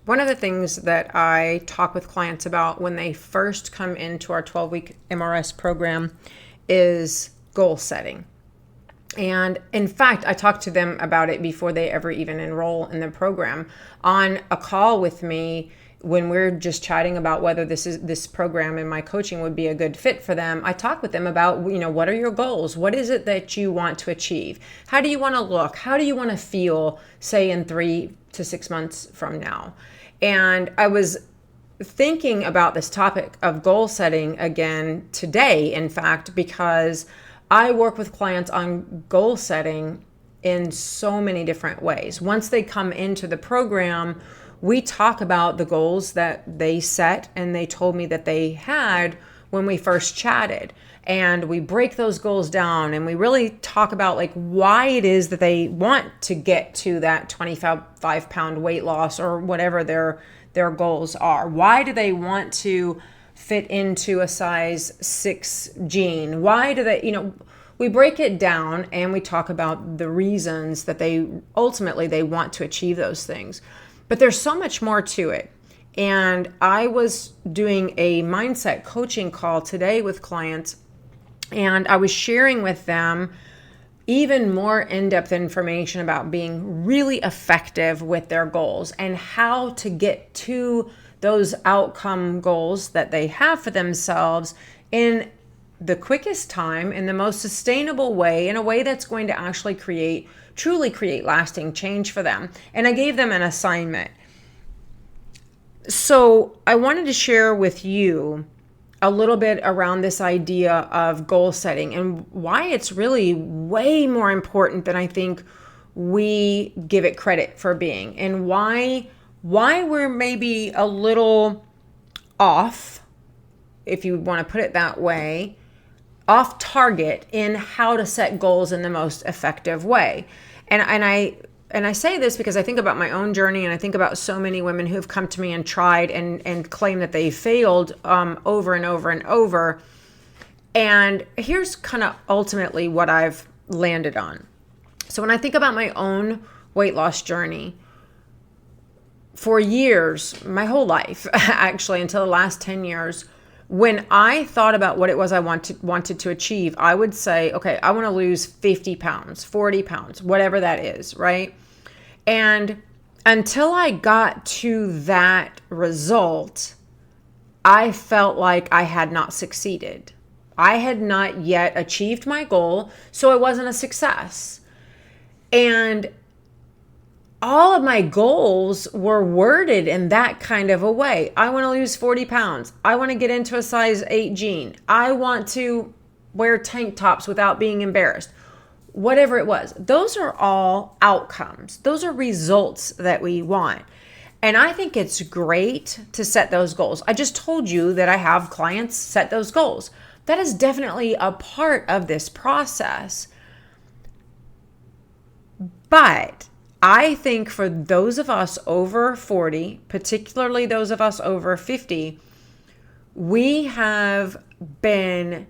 One of the things that I talk with clients about when they first come into our 12-week MRS program is goal setting. And in fact, I talk to them about it before they ever even enroll in the program. On a call with me, when we're just chatting about whether this program and my coaching would be a good fit for them, I talk with them about, what are your goals? What is it that you want to achieve? How do you want to look? How do you want to feel, say, in 3 to 6 months from now? And I was thinking about this topic of goal setting again today, in fact, because I work with clients on goal setting in so many different ways. Once they come into the program, we talk about the goals that they set and they told me that they had when we first chatted. And we break those goals down and we really talk about why it is that they want to get to that 25-pound weight loss or whatever their goals are. Why do they want to fit into a size 6 jean? Why do they, we break it down and we talk about the reasons that they ultimately want to achieve those things. But there's so much more to it. And I was doing a mindset coaching call today with clients, and I was sharing with them even more in-depth information about being really effective with their goals and how to get to those outcome goals that they have for themselves in the quickest time, in the most sustainable way, in a way that's going to actually truly create lasting change for them. And I gave them an assignment. So I wanted to share with you a little bit around this idea of goal setting and why it's really way more important than I think we give it credit for being, and why we're maybe a little off, if you want to put it that way, off target in how to set goals in the most effective way. And I say this because I think about my own journey, and I think about so many women who have come to me and tried and claim that they failed over and over and over. And here's kind of ultimately what I've landed on. So when I think about my own weight loss journey, for years, my whole life, actually, until the last 10 years, when I thought about what it was I wanted to achieve, I would say, okay, I want to lose 50 pounds, 40 pounds, whatever that is, right? And until I got to that result, I felt like I had not succeeded. I had not yet achieved my goal, so it wasn't a success. And all of my goals were worded in that kind of a way. I want to lose 40 pounds. I want to get into a size 8 jean. I want to wear tank tops without being embarrassed. Whatever it was. Those are all outcomes. Those are results that we want. And I think it's great to set those goals. I just told you that I have clients set those goals. That is definitely a part of this process. But I think for those of us over 40, particularly those of us over 50, we have been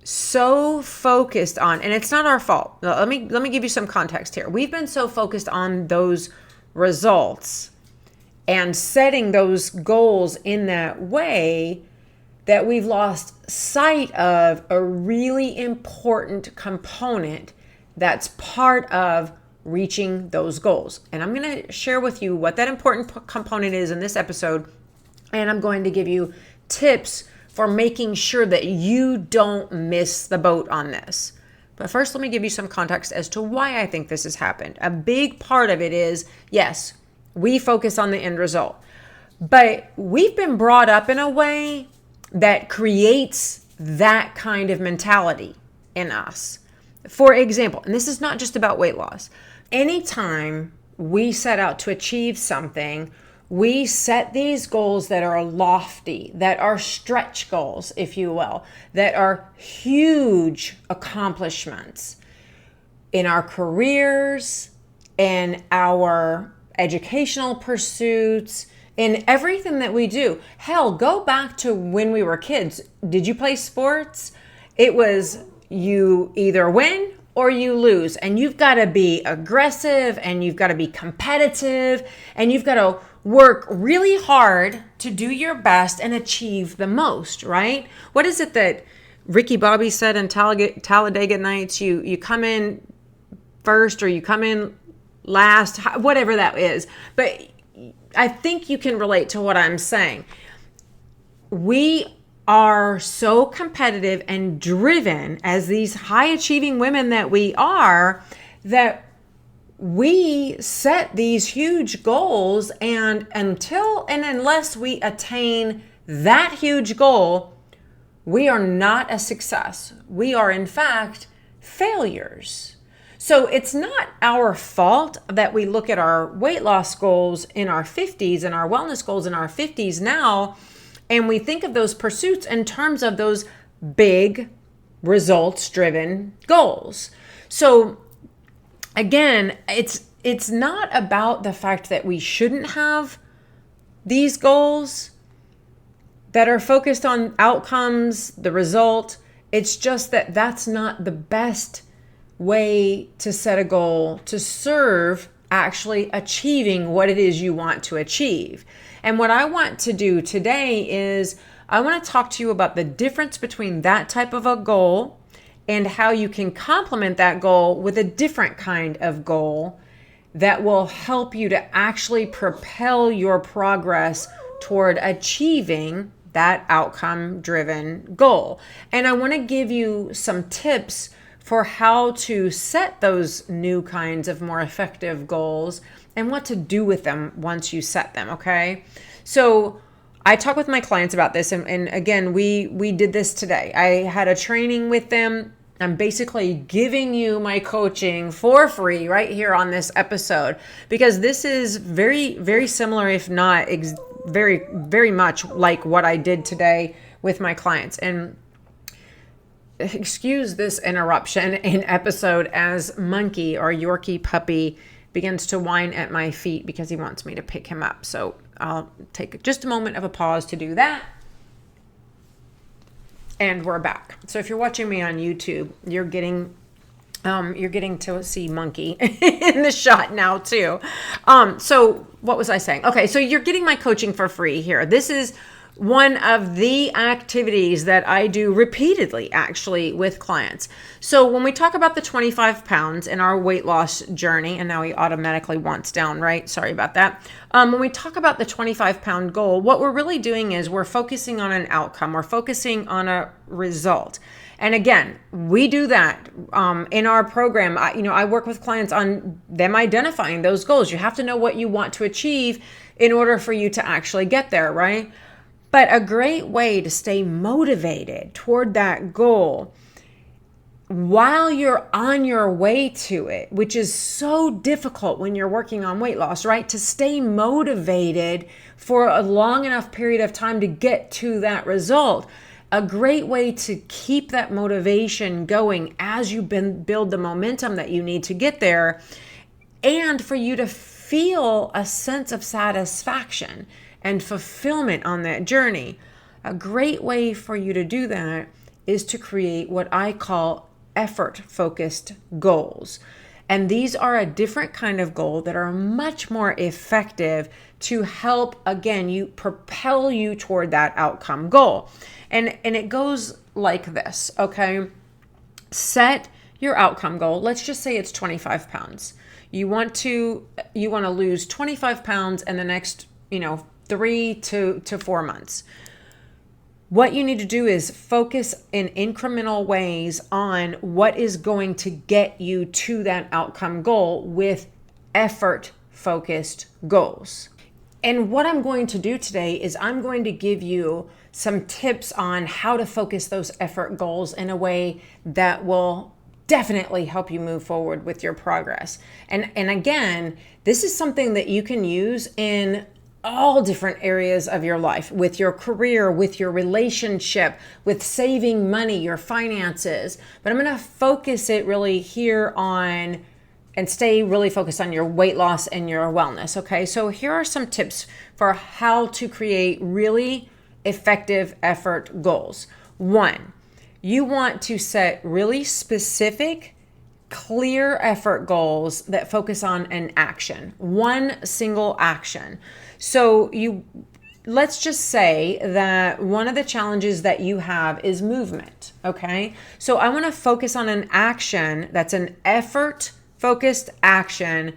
so focused on, and it's not our fault. Let me give you some context here. We've been so focused on those results and setting those goals in that way that we've lost sight of a really important component that's part of reaching those goals. And I'm going to share with you what that important component is in this episode. And I'm going to give you tips for making sure that you don't miss the boat on this. But first, let me give you some context as to why I think this has happened. A big part of it is, yes, we focus on the end result, but we've been brought up in a way that creates that kind of mentality in us. For example, and this is not just about weight loss, anytime we set out to achieve something, we set these goals that are lofty, that are stretch goals, if you will, that are huge accomplishments in our careers, in our educational pursuits, in everything that we do. Hell, go back to when we were kids. Did you play sports? It was you either win or you lose. And you've got to be aggressive, and you've got to be competitive, and you've got to work really hard to do your best and achieve the most, right? What is it that Ricky Bobby said in Talladega Nights? You come in first, or you come in last, whatever that is. But I think you can relate to what I'm saying. We are so competitive and driven as these high achieving women that we are, that we set these huge goals, and until and unless we attain that huge goal, we are not a success. We are, in fact, failures. So it's not our fault that we look at our weight loss goals in our 50s and our wellness goals in our 50s now, and we think of those pursuits in terms of those big results-driven goals. So again, it's not about the fact that we shouldn't have these goals that are focused on outcomes, the result. It's just that that's not the best way to set a goal to serve actually achieving what it is you want to achieve. And what I want to do today is I want to talk to you about the difference between that type of a goal and how you can complement that goal with a different kind of goal that will help you to actually propel your progress toward achieving that outcome-driven goal. And I want to give you some tips for how to set those new kinds of more effective goals and what to do with them once you set them, okay? So I talk with my clients about this, and again, we did this today. I had a training with them. I'm basically giving you my coaching for free right here on this episode, because this is very, very similar, if not very, very much like what I did today with my clients. And excuse this interruption in episode as Monkey, our Yorkie puppy, begins to whine at my feet because he wants me to pick him up. So I'll take just a moment of a pause to do that. And we're back. So if you're watching me on YouTube, you're getting to see Monkey in the shot now too. So what was I saying? Okay, so you're getting my coaching for free here. This is one of the activities that I do repeatedly, actually, with clients. So when we talk about the 25 pounds in our weight loss journey, and now he automatically wants down, right? Sorry about that. When we talk about the 25-pound goal, what we're really doing is we're focusing on an outcome. We're focusing on a result. And again, we do that in our program. I work with clients on them identifying those goals. You have to know what you want to achieve in order for you to actually get there, right? But a great way to stay motivated toward that goal while you're on your way to it, which is so difficult when you're working on weight loss, right? To stay motivated for a long enough period of time to get to that result. A great way to keep that motivation going as you build the momentum that you need to get there, and for you to feel a sense of satisfaction and fulfillment on that journey. A great way for you to do that is to create what I call effort-focused goals. And these are a different kind of goal that are much more effective to help, again, you propel you toward that outcome goal. And it goes like this, okay? Set your outcome goal. Let's just say it's 25 pounds. You want to lose 25 pounds in the next, 3 to 4 months. What you need to do is focus in incremental ways on what is going to get you to that outcome goal with effort-focused goals. And what I'm going to do today is I'm going to give you some tips on how to focus those effort goals in a way that will definitely help you move forward with your progress. And again, this is something that you can use in all different areas of your life, with your career, with your relationship, with saving money, your finances. But I'm going to focus it really here on and stay really focused on your weight loss and your wellness. Okay, so here are some tips for how to create really effective effort goals. 1, you want to set really specific clear effort goals that focus on an action, one single action. So let's just say that one of the challenges that you have is movement, okay? So I want to focus on an action that's an effort-focused action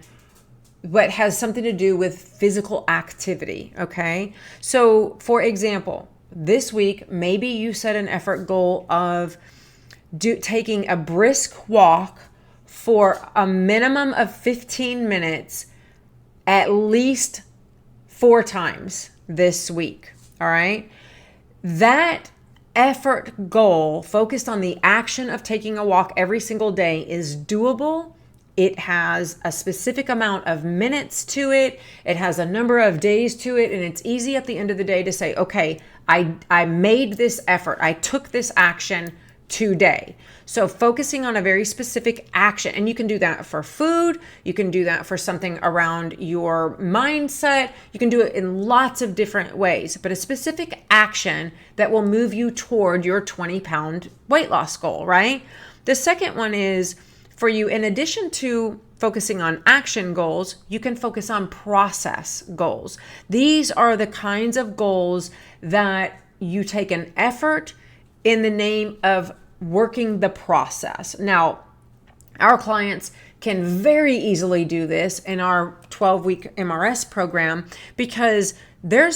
but has something to do with physical activity, okay? So for example, this week, maybe you set an effort goal of taking a brisk walk for a minimum of 15 minutes at least 4 times this week, all right? That effort goal focused on the action of taking a walk every single day is doable. It has a specific amount of minutes to it. It has a number of days to it. And it's easy at the end of the day to say, okay, I made this effort. I took this action today. So focusing on a very specific action, and you can do that for food. You can do that for something around your mindset. You can do it in lots of different ways, but a specific action that will move you toward your 20-pound weight loss goal, right? The second one is for you, in addition to focusing on action goals, you can focus on process goals. These are the kinds of goals that you take an effort in the name of working the process. Now, our clients can very easily do this in our 12-week MRS program because there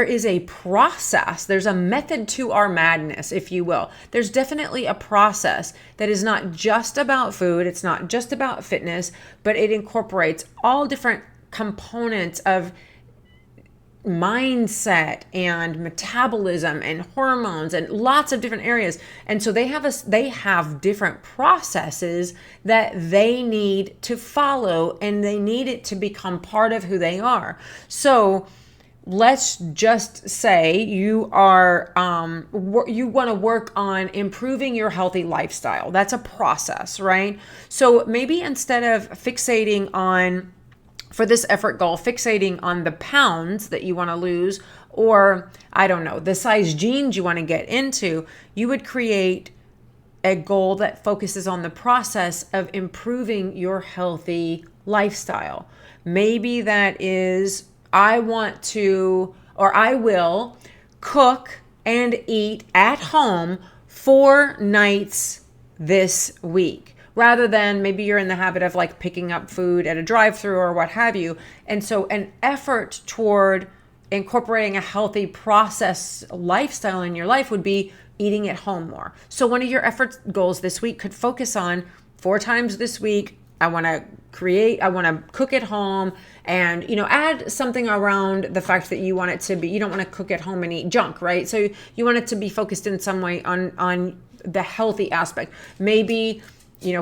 is a process. There's a method to our madness, if you will. There's definitely a process that is not just about food. It's not just about fitness, but it incorporates all different components of mindset and metabolism and hormones and lots of different areas. And so they have different processes that they need to follow, and they need it to become part of who they are. So let's just say you are you want to work on improving your healthy lifestyle. That's a process, right? So maybe instead of fixating on, for this effort goal, fixating on the pounds that you want to lose, or I don't know, the size jeans you want to get into, you would create a goal that focuses on the process of improving your healthy lifestyle. Maybe that is, I will cook and eat at home 4 nights this week, rather than maybe you're in the habit of like picking up food at a drive-through or what have you. And so an effort toward incorporating a healthy process lifestyle in your life would be eating at home more. So one of your effort goals this week could focus on 4 times this week, I want to cook at home, and, add something around the fact that you want it to be, you don't want to cook at home and eat junk, right? So you want it to be focused in some way on the healthy aspect. Maybe,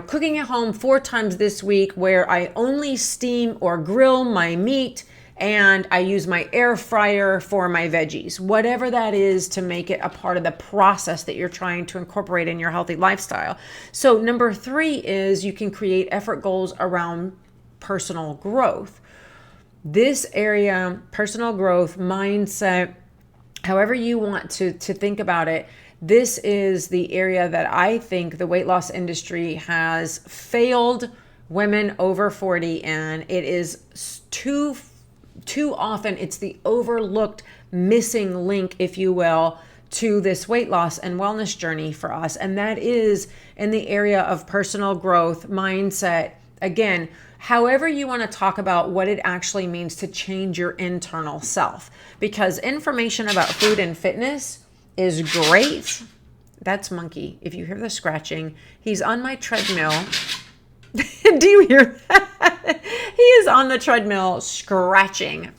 cooking at home 4 times this week where I only steam or grill my meat and I use my air fryer for my veggies, whatever that is, to make it a part of the process that you're trying to incorporate in your healthy lifestyle. So number 3 is you can create effort goals around personal growth. This area, personal growth, mindset, however you want to think about it, this is the area that I think the weight loss industry has failed women over 40 in. It is too often, it's the overlooked missing link, if you will, to this weight loss and wellness journey for us. And that is in the area of personal growth, mindset. Again, however you want to talk about what it actually means to change your internal self, because information about food and fitness is great. That's Monkey. If you hear the scratching, he's on my treadmill. Do you hear that? He is on the treadmill scratching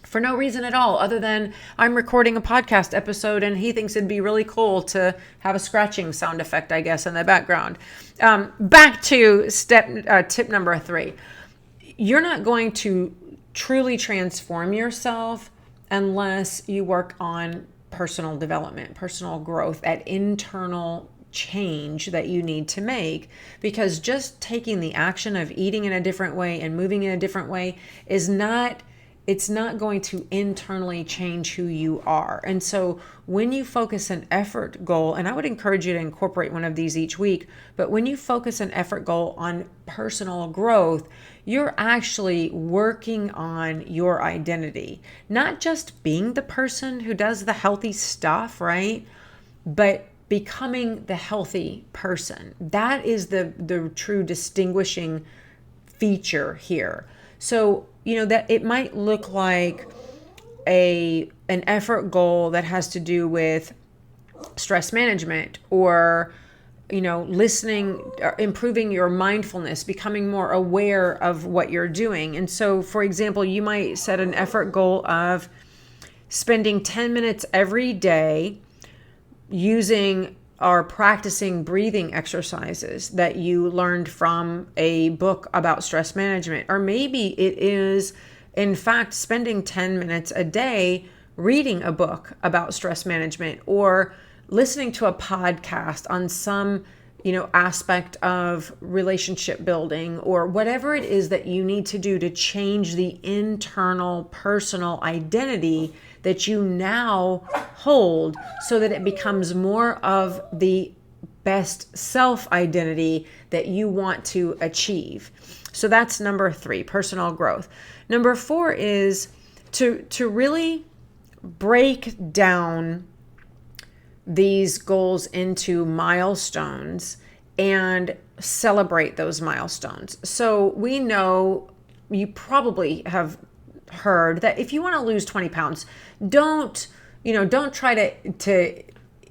for no reason at all, other than I'm recording a podcast episode and he thinks it'd be really cool to have a scratching sound effect, I guess, in the background. Back to tip number 3. You're not going to truly transform yourself unless you work on personal development, personal growth, that internal change that you need to make, because just taking the action of eating in a different way and moving in a different way is not it's not going to internally change who you are. And so when you focus an effort goal, and I would encourage you to incorporate one of these each week, but when you focus an effort goal on personal growth, you're actually working on your identity, not just being the person who does the healthy stuff, but becoming the healthy person. That is the true distinguishing feature here. So, that it might look like an effort goal that has to do with stress management, or listening, improving your mindfulness, becoming more aware of what you're doing. And so, for example, you might set an effort goal of spending 10 minutes every day using or practicing breathing exercises that you learned from a book about stress management. Or maybe it is, in fact, spending 10 minutes a day reading a book about stress management, or listening to a podcast on some aspect of relationship building, or whatever it is that you need to do to change the internal personal identity that you now hold, so that it becomes more of the best self identity that you want to achieve. So that's number 3, personal growth. Number 4 is to really break down these goals into milestones and celebrate those milestones. So we know, you probably have heard that if you want to lose 20 pounds, don't try to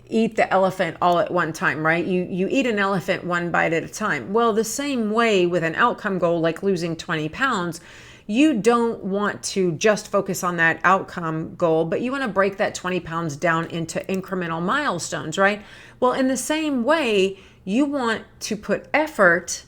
eat the elephant all at one time, right? You eat an elephant one bite at a time. Well, the same way with an outcome goal like losing 20 pounds, you don't want to just focus on that outcome goal, but you want to break that 20 pounds down into incremental milestones, right? Well, in the same way, you want to put effort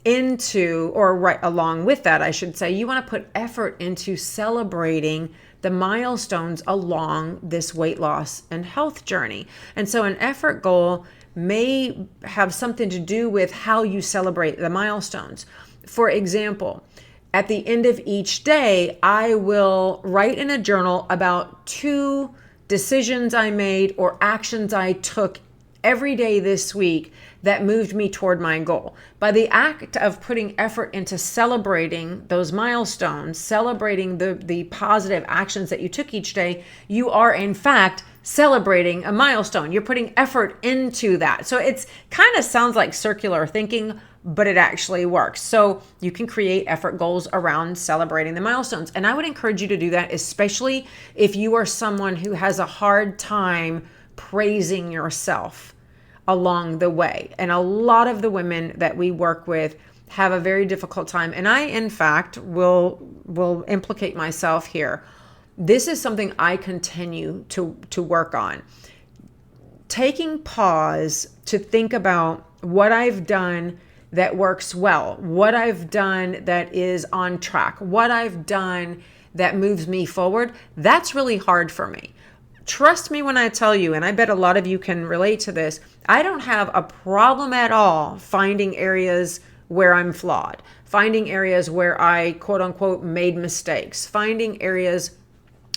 into, or right along with that, I should say, you want to put effort into celebrating the milestones along this weight loss and health journey. And so an effort goal may have something to do with how you celebrate the milestones. For example, at the end of each day, I will write in a journal about 2 decisions I made or actions I took every day this week that moved me toward my goal. By the act of putting effort into celebrating those milestones, celebrating the positive actions that you took each day, you are in fact celebrating a milestone. You're putting effort into that. So it's kind of sounds like circular thinking, but it actually works. So you can create effort goals around celebrating the milestones. And I would encourage you to do that, especially if you are someone who has a hard time praising yourself along the way. And a lot of the women that we work with have a very difficult time. And I, in fact, will implicate myself here. This is something I continue to work on. Taking pause to think about what I've done that works well, what I've done that is on track, what I've done that moves me forward, that's really hard for me. Trust me when I tell you, and I bet a lot of you can relate to this, I don't have a problem at all finding areas where I'm flawed, finding areas where I quote unquote made mistakes, finding areas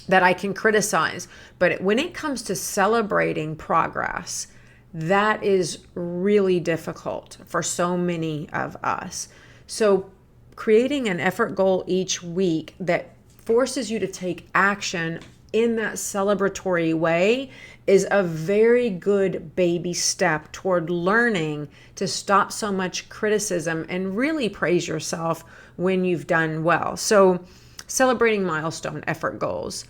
that I can criticize. But when it comes to celebrating progress, that is really difficult for so many of us. So creating an effort goal each week that forces you to take action in that celebratory way is a very good baby step toward learning to stop so much criticism and really praise yourself when you've done well. So celebrating milestone effort goals.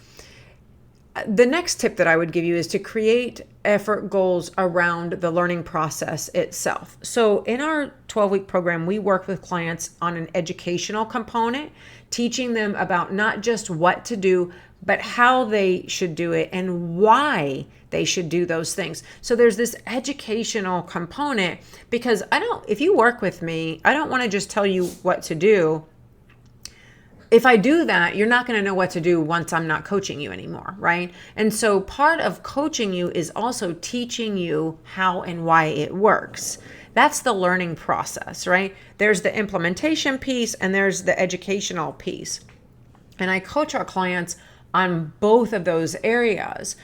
The next tip that I would give you is to create effort goals around the learning process itself. So in our 12-week program, we work with clients on an educational component, teaching them about not just what to do, but how they should do it and why they should do those things. So there's this educational component, because if you work with me, I don't want to just tell you what to do. If I do that, you're not going to know what to do once I'm not coaching you anymore, right? And so part of coaching you is also teaching you how and why it works. That's the learning process, right? There's the implementation piece and there's the educational piece. And I coach our clients on both of those areas.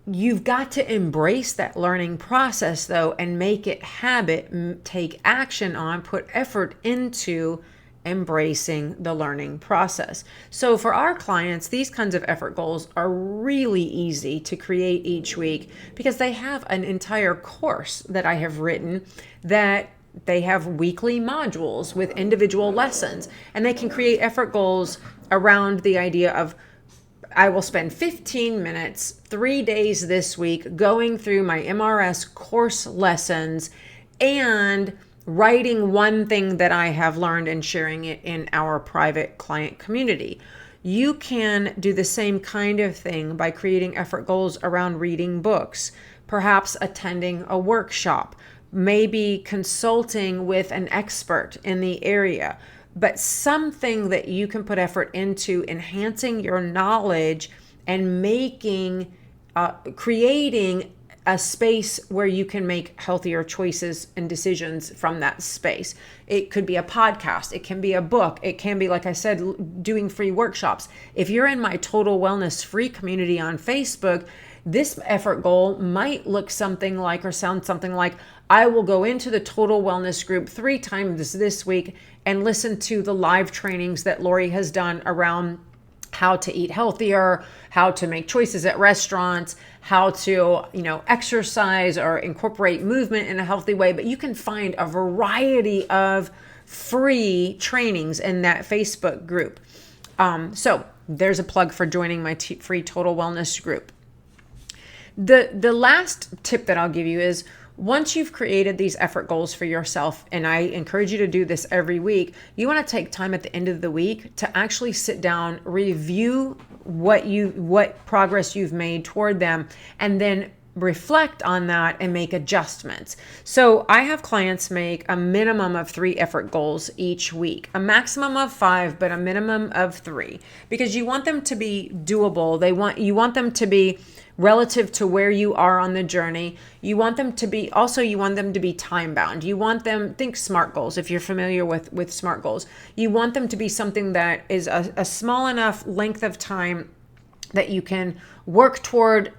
You've got to embrace that learning process though, and make it habit, take action on, put effort into embracing the learning process. So for our clients, these kinds of effort goals are really easy to create each week because they have an entire course that I have written that they have weekly modules with individual lessons, and they can create effort goals around the idea of, I will spend 15 minutes, 3 days this week going through my MRS course lessons and writing one thing that I have learned and sharing it in our private client community. You can do the same kind of thing by creating effort goals around reading books, perhaps attending a workshop, maybe consulting with an expert in the area, but something that you can put effort into enhancing your knowledge and creating a space where you can make healthier choices and decisions from that space. It could be a podcast. It can be a book. It can be, like I said, doing free workshops. If you're in my Total Wellness free community on Facebook, this effort goal might look something like or sound something like, I will go into the Total Wellness group 3 times this week and listen to the live trainings that Lori has done around how to eat healthier, how to make choices at restaurants, how to, exercise or incorporate movement in a healthy way. But you can find a variety of free trainings in that Facebook group. So there's a plug for joining my free Total Wellness group. The last tip that I'll give you is, once you've created these effort goals for yourself, and I encourage you to do this every week, you want to take time at the end of the week to actually sit down, review what progress you've made toward them, and then reflect on that and make adjustments. So I have clients make a minimum of 3 effort goals each week, a maximum of 5, but a minimum of 3, because you want them to be doable. You want them to be relative to where you are on the journey. You want them to be time bound. You want them, think SMART goals, if you're familiar with SMART goals. You want them to be something that is a small enough length of time that you can work toward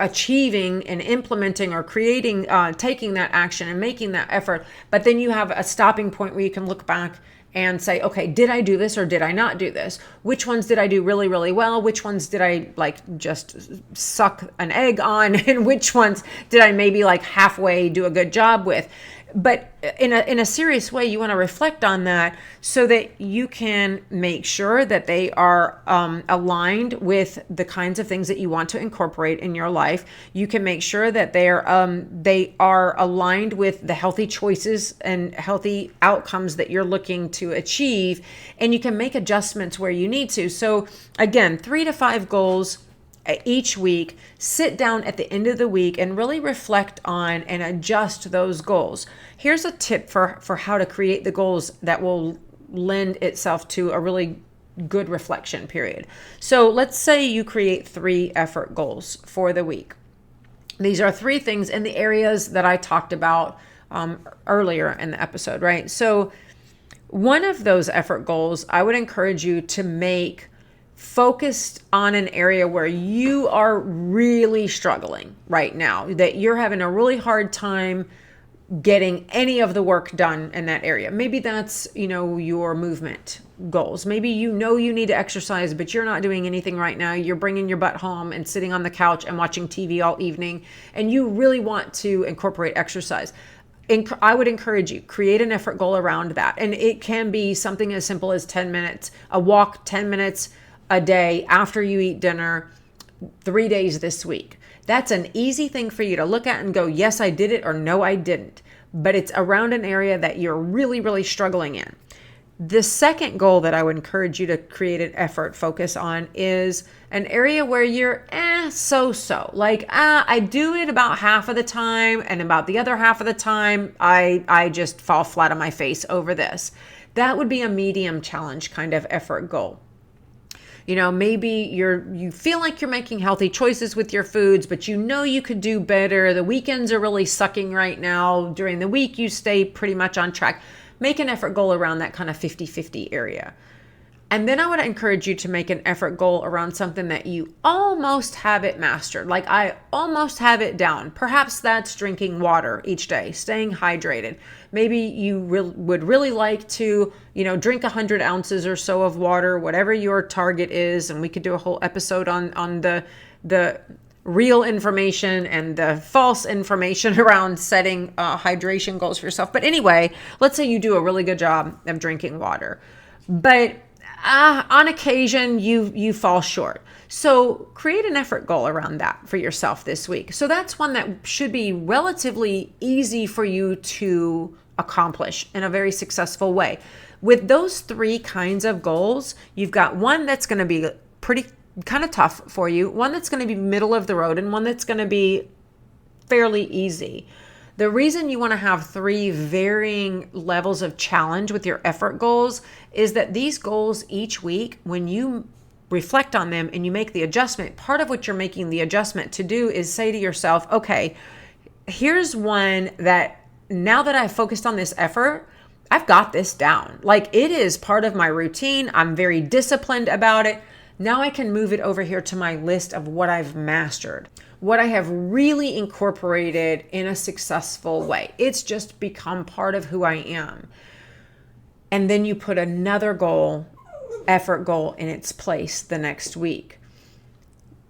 achieving and implementing or creating, taking that action and making that effort. But then you have a stopping point where you can look back and say, okay, did I do this or did I not do this? Which ones did I do really, really well? Which ones did I just suck an egg on? And which ones did I maybe halfway do a good job with? But in a serious way, you want to reflect on that so that you can make sure that they are aligned with the kinds of things that you want to incorporate in your life. You can make sure that they are aligned with the healthy choices and healthy outcomes that you're looking to achieve, and you can make adjustments where you need to. So again, 3 to 5 goals each week. Sit down at the end of the week and really reflect on and adjust those goals. Here's a tip for how to create the goals that will lend itself to a really good reflection period. So let's say you create 3 effort goals for the week. These are 3 things in the areas that I talked about earlier in the episode, right? So one of those effort goals, I would encourage you to make focused on an area where you are really struggling right now, that you're having a really hard time getting any of the work done in that area. Maybe that's, your movement goals. Maybe you need to exercise, but you're not doing anything right now. You're bringing your butt home and sitting on the couch and watching TV all evening, and you really want to incorporate exercise. I would encourage you, create an effort goal around that. And it can be something as simple as 10 minutes, a walk 10 minutes a day after you eat dinner, 3 days this week. That's an easy thing for you to look at and go, yes, I did it, or no, I didn't. But it's around an area that you're really, really struggling in. The second goal that I would encourage you to create an effort focus on is an area where you're so-so. I do it about half of the time, and about the other half of the time, I just fall flat on my face over this. That would be a medium challenge kind of effort goal. Maybe you feel like you're making healthy choices with your foods, but you could do better. The weekends are really sucking right now. During the week, you stay pretty much on track. Make an effort goal around that kind of 50-50 area. And then I would encourage you to make an effort goal around something that you almost have it mastered. Like, I almost have it down. Perhaps that's drinking water each day, staying hydrated. Maybe you would really like to, drink 100 ounces or so of water, whatever your target is. And we could do a whole episode on the real information and the false information around setting hydration goals for yourself. But anyway, let's say you do a really good job of drinking water, but on occasion you fall short. So create an effort goal around that for yourself this week. So that's one that should be relatively easy for you to accomplish in a very successful way. With those 3 kinds of goals, you've got one that's going to be pretty kind of tough for you, one that's going to be middle of the road, and one that's going to be fairly easy. The reason you want to have 3 varying levels of challenge with your effort goals is that these goals each week, when you reflect on them and you make the adjustment, part of what you're making the adjustment to do is say to yourself, okay, here's one that now that I've focused on this effort, I've got this down. Like, it is part of my routine. I'm very disciplined about it. Now I can move it over here to my list of what I've mastered, what I have really incorporated in a successful way. It's just become part of who I am. And then you put another goal, effort goal, in its place the next week.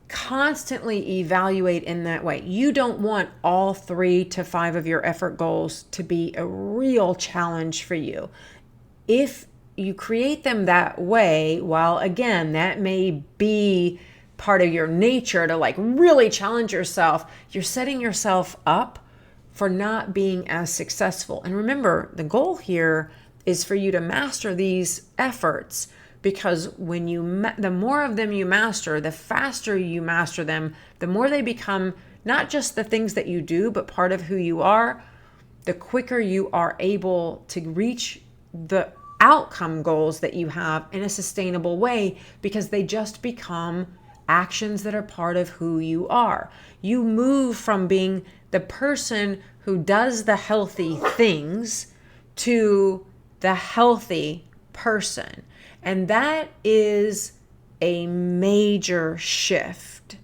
Constantly evaluate in that way. You don't want all 3 to 5 of your effort goals to be a real challenge for you. If you create them that way, while again, that may be part of your nature to like really challenge yourself, you're setting yourself up for not being as successful. And remember, the goal here is for you to master these efforts, because when the more of them you master, the faster you master them, the more they become not just the things that you do, but part of who you are, the quicker you are able to reach the outcome goals that you have in a sustainable way, because they just become actions that are part of who you are. You move from being the person who does the healthy things to the healthy person. And that is a major shift.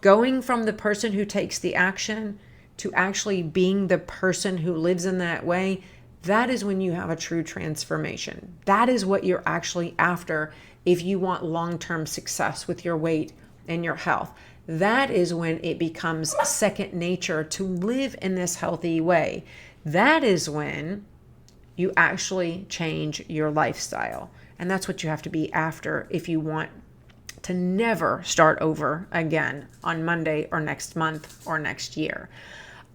Going from the person who takes the action to actually being the person who lives in that way, that is when you have a true transformation. That is what you're actually after if you want long-term success with your weight and your health. That is when it becomes second nature to live in this healthy way. That is when you actually change your lifestyle. And that's what you have to be after if you want to never start over again on Monday or next month or next year.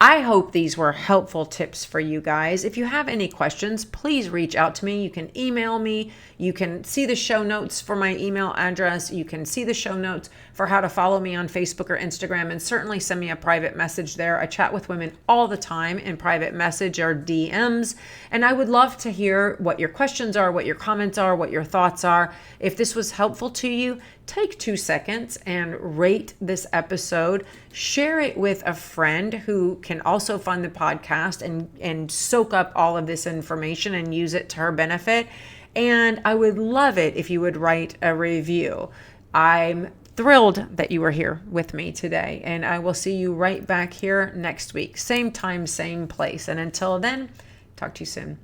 I hope these were helpful tips for you guys. If you have any questions, please reach out to me. You can email me. You can see the show notes for my email address. You can see the show notes for how to follow me on Facebook or Instagram, and certainly send me a private message there. I chat with women all the time in private message or DMs, and I would love to hear what your questions are, what your comments are, what your thoughts are. If this was helpful to you, take 2 seconds and rate this episode. Share it with a friend who can also find the podcast and soak up all of this information and use it to her benefit. And I would love it if you would write a review. I'm thrilled that you were here with me today, and I will see you right back here next week. Same time, same place. And until then, talk to you soon.